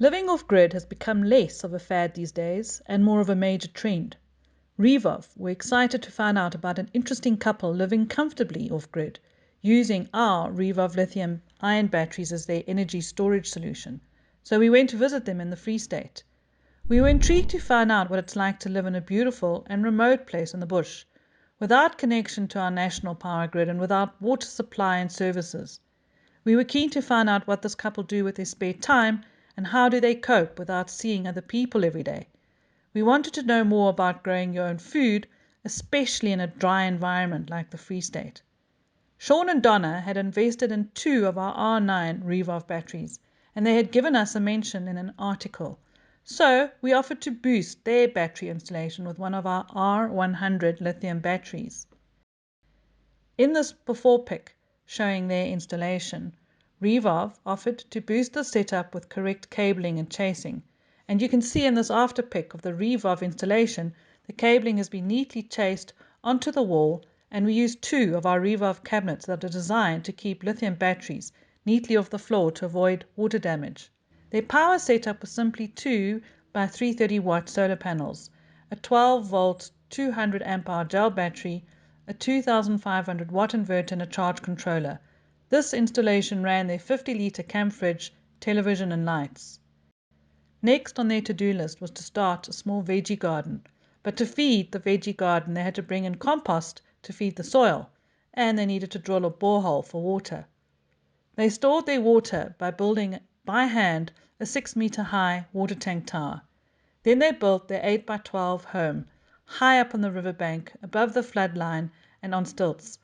Living off-grid has become less of a fad these days and more of a major trend. REVOV were excited to find out about an interesting couple living comfortably off-grid, using our REVOV lithium-ion batteries as their energy storage solution. So we went to visit them in the Free State. We were intrigued to find out what it's like to live in a beautiful and remote place in the bush, without connection to our national power grid and without water supply and services. We were keen to find out what this couple do with their spare time and how do they cope without seeing other people every day. We wanted to know more about growing your own food, especially in a dry environment like the Free State. Shaun and Donna had invested in 2 of our R9 REVOV batteries, and they had given us a mention in an article. So we offered to boost their battery installation with one of our R100 lithium batteries. In this before pic showing their installation, REVOV offered to boost the setup with correct cabling and chasing, and you can see in this after pic of the REVOV installation, the cabling has been neatly chased onto the wall, and we used 2 of our REVOV cabinets that are designed to keep lithium batteries neatly off the floor to avoid water damage. Their power setup was simply 2 by 330 watt solar panels, a 12 volt 200 amp hour gel battery, a 2500 watt inverter and a charge controller. This installation ran their 50-litre camp fridge, television and lights. Next on their to-do list was to start a small veggie garden, but to feed the veggie garden they had to bring in compost to feed the soil, and they needed to drill a borehole for water. They stored their water by building by hand a 6-metre high water tank tower. Then they built their 8 by 12 home, high up on the riverbank, above the flood line and on stilts.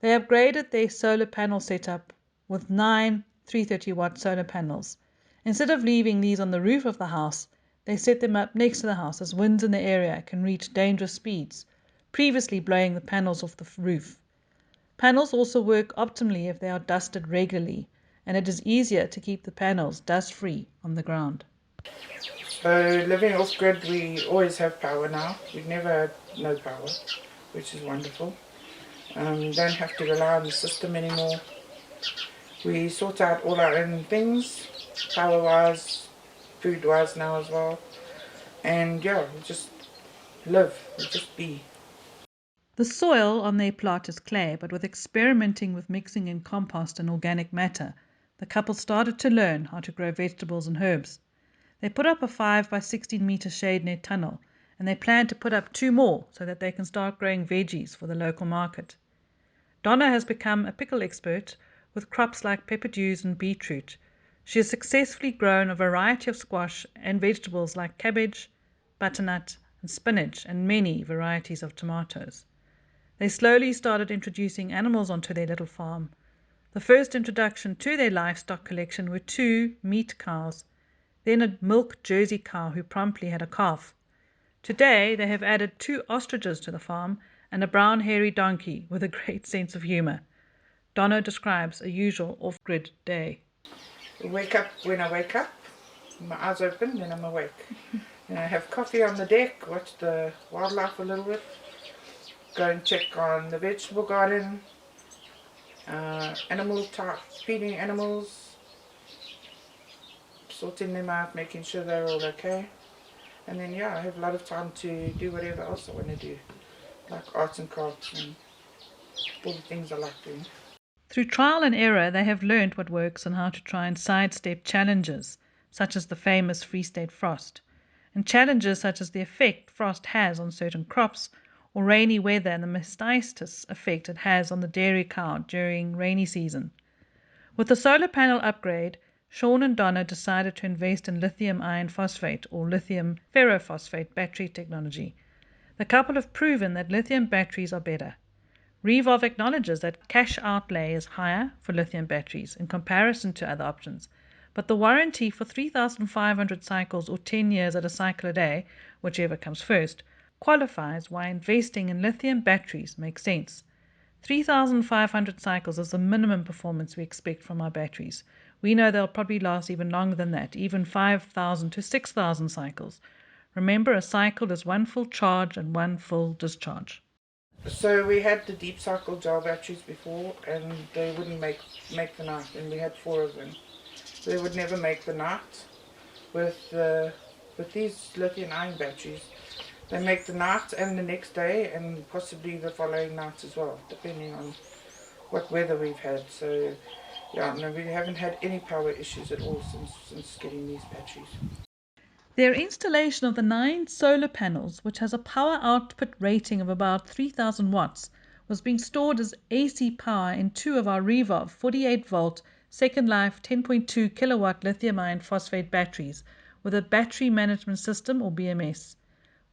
They upgraded their solar panel setup with 9 330 watt solar panels. Instead of leaving these on the roof of the house, they set them up next to the house as winds in the area can reach dangerous speeds, previously blowing the panels off the roof. Panels also work optimally if they are dusted regularly, and it is easier to keep the panels dust-free on the ground. So living off-grid, we always have power now. We've never had no power, which is wonderful. Don't have to rely on the system anymore. We sort out all our own things, power-wise, food-wise now as well. And yeah, we just live, we just be. The soil on their plot is clay, but with experimenting with mixing in compost and organic matter, the couple started to learn how to grow vegetables and herbs. They put up a 5 by 16 metre shade net tunnel, and they plan to put up 2 more so that they can start growing veggies for the local market. Donna has become a pickle expert with crops like pepper dews and beetroot. She has successfully grown a variety of squash and vegetables like cabbage, butternut, and spinach, and many varieties of tomatoes. They slowly started introducing animals onto their little farm. The first introduction to their livestock collection were 2 meat cows, then a milk Jozi cow who promptly had a calf. Today they have added 2 ostriches to the farm and a brown hairy donkey with a great sense of humour. Donna describes a usual off-grid day. I wake up when I wake up, my eyes open, then I'm awake. And I have coffee on the deck, watch the wildlife a little bit, go and check on the vegetable garden, animal type, feeding animals, sorting them out, making sure they're all okay. And then yeah, I have a lot of time to do whatever else I want to do, like arts and crafts and all the things I like doing. Through trial and error, they have learned what works and how to try and sidestep challenges, such as the famous Free State frost, and challenges such as the effect frost has on certain crops, or rainy weather and the mastitis effect it has on the dairy cow during rainy season. With the solar panel upgrade, Shaun and Donna decided to invest in lithium iron phosphate or lithium ferrophosphate battery technology. The couple have proven that lithium batteries are better. REVOV acknowledges that cash outlay is higher for lithium batteries in comparison to other options, but the warranty for 3,500 cycles or 10 years at a cycle a day, whichever comes first, qualifies why investing in lithium batteries makes sense. 3,500 cycles is the minimum performance we expect from our batteries. We know they'll probably last even longer than that, even 5,000 to 6,000 cycles. Remember, a cycle is 1 full charge and 1 full discharge. So we had the deep cycle gel batteries before, and they wouldn't make the night, and we had 4 of them. They would never make the night. with these lithium-ion batteries. They make the night and the next day, and possibly the following night as well, depending on what weather we've had. So, yeah, no, we haven't had any power issues at all since getting these batteries. Their installation of the 9 solar panels, which has a power output rating of about 3,000 watts, was being stored as AC power in 2 of our REVOV 48 volt Second Life 10.2 kilowatt lithium iron phosphate batteries with a battery management system, or BMS.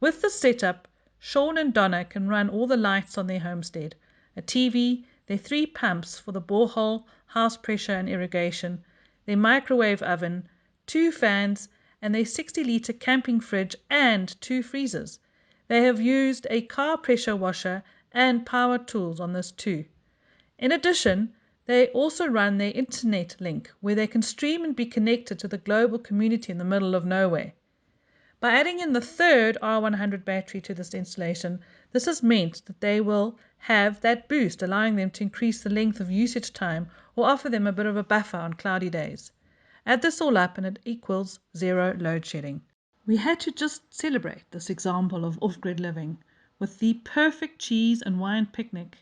With this setup, Shaun and Donna can run all the lights on their homestead, a TV, their 3 pumps for the borehole, house pressure and irrigation, their microwave oven, 2 fans, and their 60-litre camping fridge and 2 freezers. They have used a car pressure washer and power tools on this too. In addition, they also run their internet link where they can stream and be connected to the global community in the middle of nowhere. By adding in the third R100 battery to this installation, this has meant that they will have that boost, allowing them to increase the length of usage time or offer them a bit of a buffer on cloudy days. Add this all up and it equals 0 load shedding. We had to just celebrate this example of off-grid living with the perfect cheese and wine picnic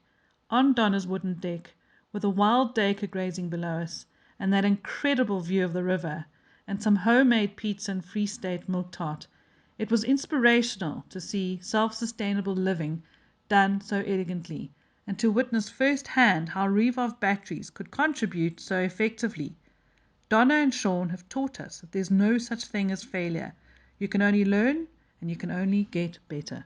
on Donna's wooden deck with a wild duiker grazing below us and that incredible view of the river and some homemade pizza and Free State milk tart. It was inspirational to see self-sustainable living done so elegantly and to witness firsthand how REVOV batteries could contribute so effectively. Donna and Shaun have taught us that there's no such thing as failure. You can only learn and you can only get better.